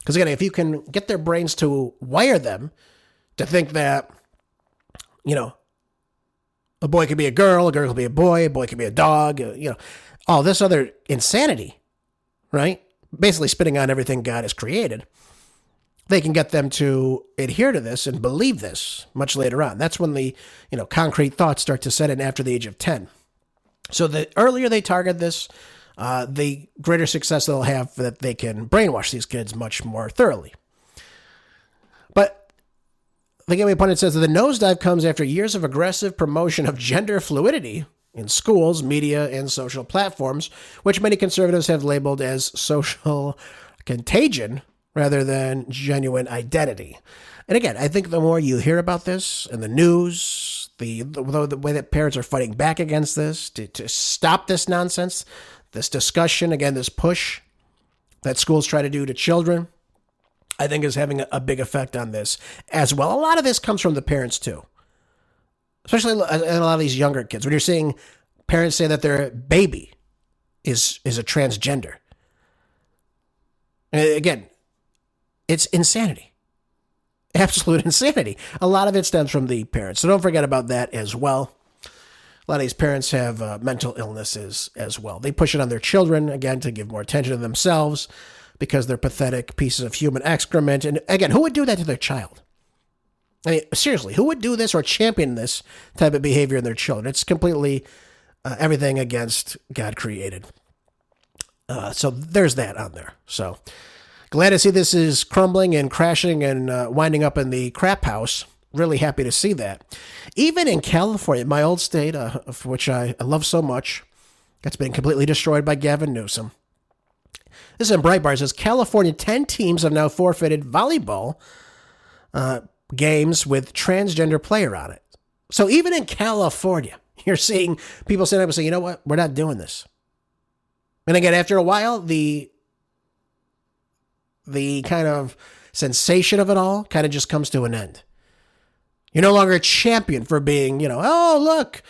Because, again, if you can get their brains to wire them to think that, a boy could be a girl could be a boy could be a dog, all this other insanity, right? Basically spitting on everything God has created. They can get them to adhere to this and believe this much later on. That's when the, concrete thoughts start to set in after the age of 10. So the earlier they target this, the greater success they'll have that they can brainwash these kids much more thoroughly. But The Gateway Pundit says that the nosedive comes after years of aggressive promotion of gender fluidity in schools, media, and social platforms, which many conservatives have labeled as social contagion rather than genuine identity. And again, I think the more you hear about this in the news, the way that parents are fighting back against this, to stop this nonsense, this discussion, again, this push that schools try to do to children, I think is having a big effect on this as well. A lot of this comes from the parents too, especially in a lot of these younger kids. When you're seeing parents say that their baby is a transgender. And again, it's insanity. Absolute insanity. A lot of it stems from the parents. So don't forget about that as well. A lot of these parents have mental illnesses as well. They push it on their children, again, to give more attention to themselves because they're pathetic pieces of human excrement. And again, who would do that to their child? I mean, seriously, who would do this or champion this type of behavior in their children? It's completely everything against God created. So there's that on there. So glad to see this is crumbling and crashing and winding up in the crap house. Really happy to see that. Even in California, my old state, of which I love so much, that's been completely destroyed by Gavin Newsom. This is in Breitbart. It says California, 10 teams have now forfeited volleyball games with Transgender Player on it. So even in California, you're seeing people stand up and say, you know what, we're not doing this. And again, after a while, the kind of sensation of it all kind of just comes to an end. You're no longer a champion for being, oh, look,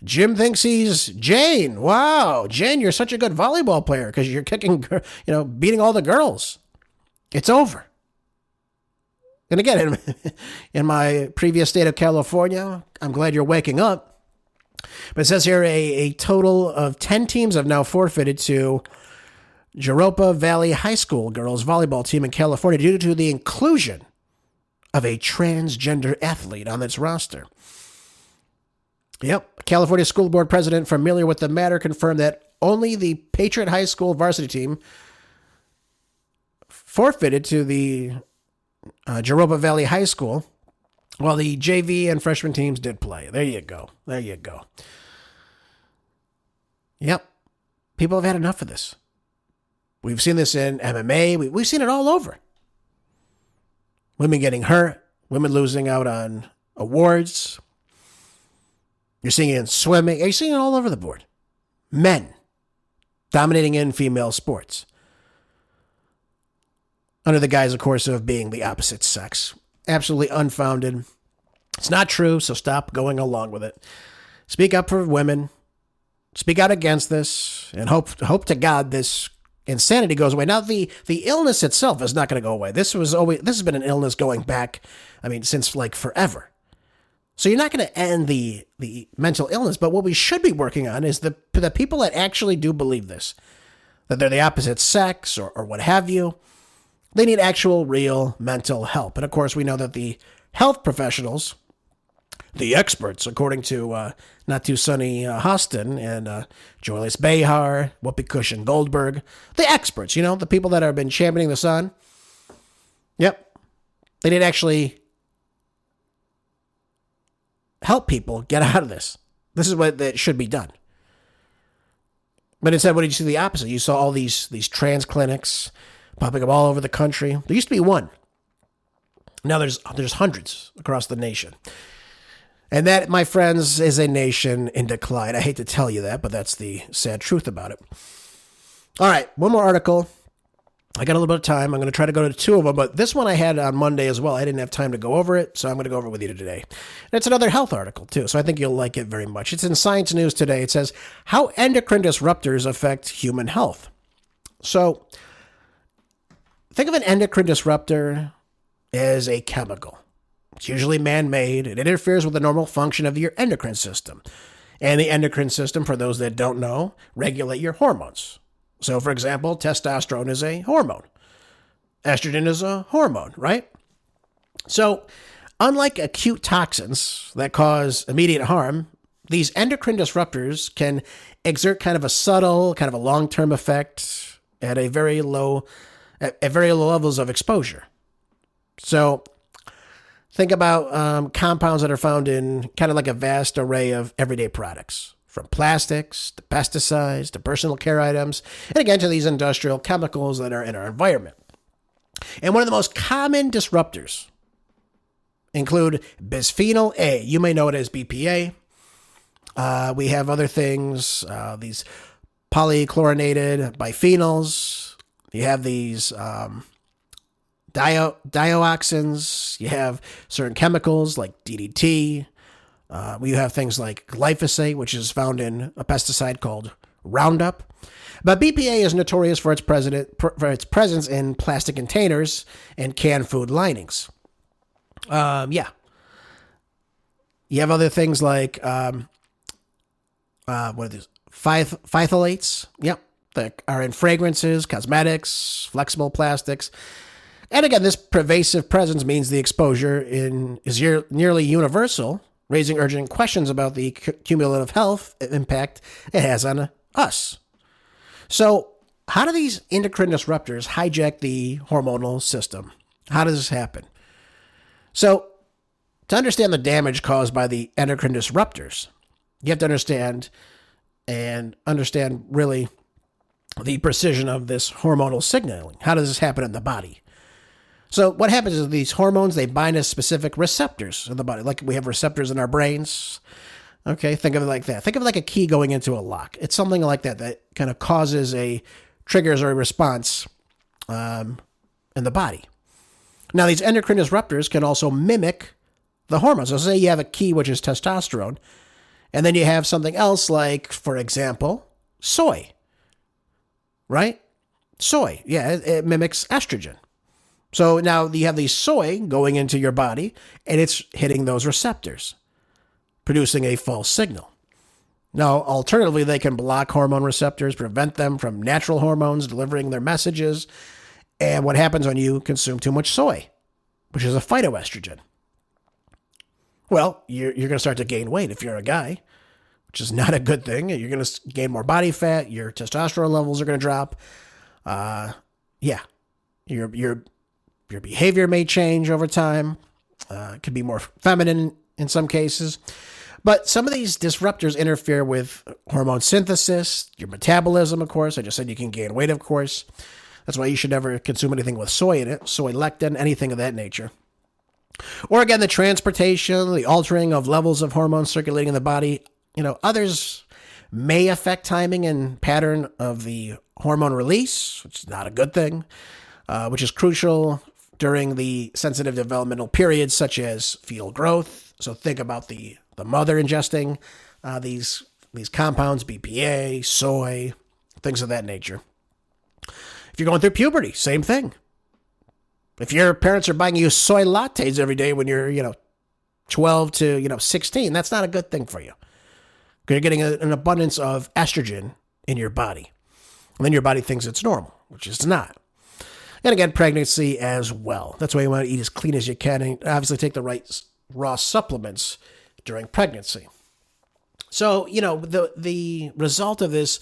Jim thinks he's Jane. Wow, Jane, you're such a good volleyball player because you're kicking, beating all the girls. It's over. And again, in my previous state of California, I'm glad you're waking up. But it says here a total of 10 teams have now forfeited to Europa Valley High School girls volleyball team in California due to the inclusion of a transgender athlete on its roster. Yep. California School Board president familiar with the matter confirmed that only the Patriot High School varsity team forfeited to the Europa Valley High School, while the JV and freshman teams did play. There you go. There you go. Yep. People have had enough of this. We've seen this in MMA. We've seen it all over. Women getting hurt, women losing out on awards. You're seeing it in swimming. You're seeing it all over the board. Men dominating in female sports. Under the guise, of course, of being the opposite sex. Absolutely unfounded. It's not true, so stop going along with it. Speak up for women. Speak out against this, and hope to God this insanity goes away. Now, the illness itself is not going to go away. This has been an illness going back, since forever. So you're not going to end the mental illness, but what we should be working on is the people that actually do believe this, that they're the opposite sex or what have you. They need actual, real mental help. And of course, we know that the health professionals, the experts, according to Not Too Sunny Hostin and Joyce Behar, Whoopi Cushion Goldberg, the experts, the people that have been championing the sun. Yep. They need to actually help people get out of this. This is what that should be done. But instead, what did you see the opposite? You saw all these trans clinics popping up all over the country. There used to be one. Now there's hundreds across the nation. And that, my friends, is a nation in decline. I hate to tell you that, but that's the sad truth about it. All right, one more article. I got a little bit of time. I'm going to try to go to two of them, but this one I had on Monday as well. I didn't have time to go over it, so I'm going to go over it with you today. And it's another health article, too, so I think you'll like it very much. It's in Science News today. It says, How Endocrine Disruptors Affect Human Health. So, think of an endocrine disruptor as a chemical. It's usually man-made. It interferes with the normal function of your endocrine system. And the endocrine system, for those that don't know, regulate your hormones. So, for example, testosterone is a hormone. Estrogen is a hormone, right? So, unlike acute toxins that cause immediate harm, these endocrine disruptors can exert kind of a subtle, kind of a long-term effect at very low levels of exposure. So, Think about compounds that are found in kind of like a vast array of everyday products, from plastics to pesticides to personal care items, and again to these industrial chemicals that are in our environment. And one of the most common disruptors include bisphenol A. You may know it as BPA. We have other things, these polychlorinated biphenyls. You have these dioxins. You have certain chemicals like DDT. You have things like glyphosate, which is found in a pesticide called Roundup. But BPA is notorious for its presence in plastic containers and canned food linings. You have other things like what are these? Phthalates. Yep, that are in fragrances, cosmetics, flexible plastics. And again, this pervasive presence means the exposure is nearly universal, raising urgent questions about the cumulative health impact it has on us. So, how do these endocrine disruptors hijack the hormonal system? How does this happen? So, to understand the damage caused by the endocrine disruptors, you have to understand really the precision of this hormonal signaling. How does this happen in the body? So what happens is these hormones, they bind to specific receptors in the body. Like we have receptors in our brains. Okay, think of it like that. Think of it like a key going into a lock. It's something like that kind of triggers a response in the body. Now, these endocrine disruptors can also mimic the hormones. So say you have a key, which is testosterone, and then you have something else like, for example, soy, right? Soy, yeah, it mimics estrogen. So now you have the soy going into your body, and it's hitting those receptors, producing a false signal. Now, alternatively, they can block hormone receptors, prevent them from natural hormones delivering their messages. And what happens when you consume too much soy, which is a phytoestrogen? Well, you're going to start to gain weight if you're a guy, which is not a good thing. You're going to gain more body fat. Your testosterone levels are going to drop. Your behavior may change over time. It could be more feminine in some cases. But some of these disruptors interfere with hormone synthesis, your metabolism, of course. I just said you can gain weight, of course. That's why you should never consume anything with soy in it, soy lectin, anything of that nature. Or again, the transportation, the altering of levels of hormones circulating in the body. Others may affect timing and pattern of the hormone release, which is not a good thing, which is crucial during the sensitive developmental periods, such as fetal growth. So think about the mother ingesting these compounds, BPA, soy, things of that nature. If you're going through puberty, same thing. If your parents are buying you soy lattes every day when you're, 12 to, 16, that's not a good thing for you. You're getting an abundance of estrogen in your body. And then your body thinks it's normal, which is not. And again, pregnancy as well. That's why you want to eat as clean as you can and obviously take the right raw supplements during pregnancy. So, the result of this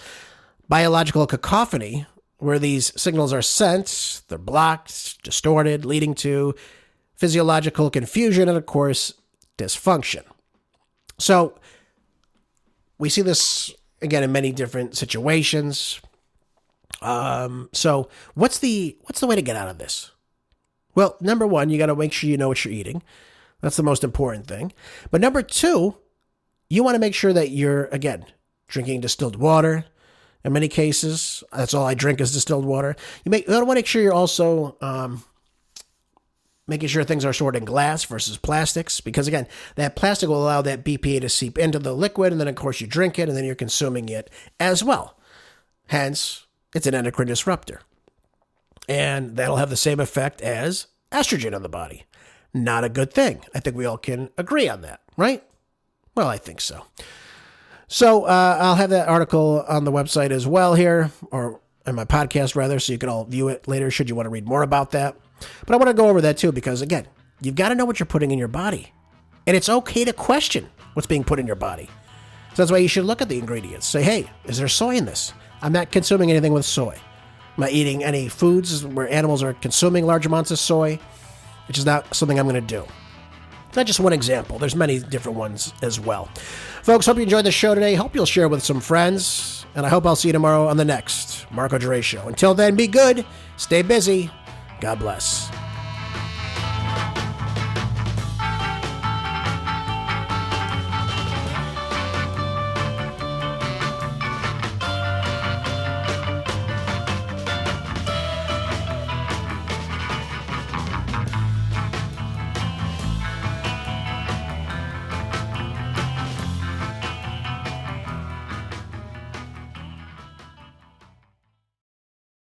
biological cacophony, where these signals are sent, they're blocked, distorted, leading to physiological confusion and, of course, dysfunction. So we see this, again, in many different situations. So what's the way to get out of this? Well, number one, you got to make sure you know what you're eating. That's the most important thing. But number two, you want to make sure that you're, again, drinking distilled water. In many cases, that's all I drink is distilled water. You want to make sure you're also making sure things are stored in glass versus plastics, because again, that plastic will allow that BPA to seep into the liquid, and then of course you drink it, and then you're consuming it as well. Hence, it's an endocrine disruptor. And that'll have the same effect as estrogen on the body. Not a good thing. I think we all can agree on that, right? Well, I think so. So I'll have that article on the website as well here, or on my podcast rather, so you can all view it later should you want to read more about that. But I want to go over that too, because again, you've got to know what you're putting in your body. And it's okay to question what's being put in your body. So that's why you should look at the ingredients. Say, hey, is there soy in this? I'm not consuming anything with soy. I'm not eating any foods where animals are consuming large amounts of soy, which is not something I'm going to do. It's not just one example. There's many different ones as well. Folks, hope you enjoyed the show today. Hope you'll share with some friends. And I hope I'll see you tomorrow on the next Marco Dre Show. Until then, be good. Stay busy. God bless.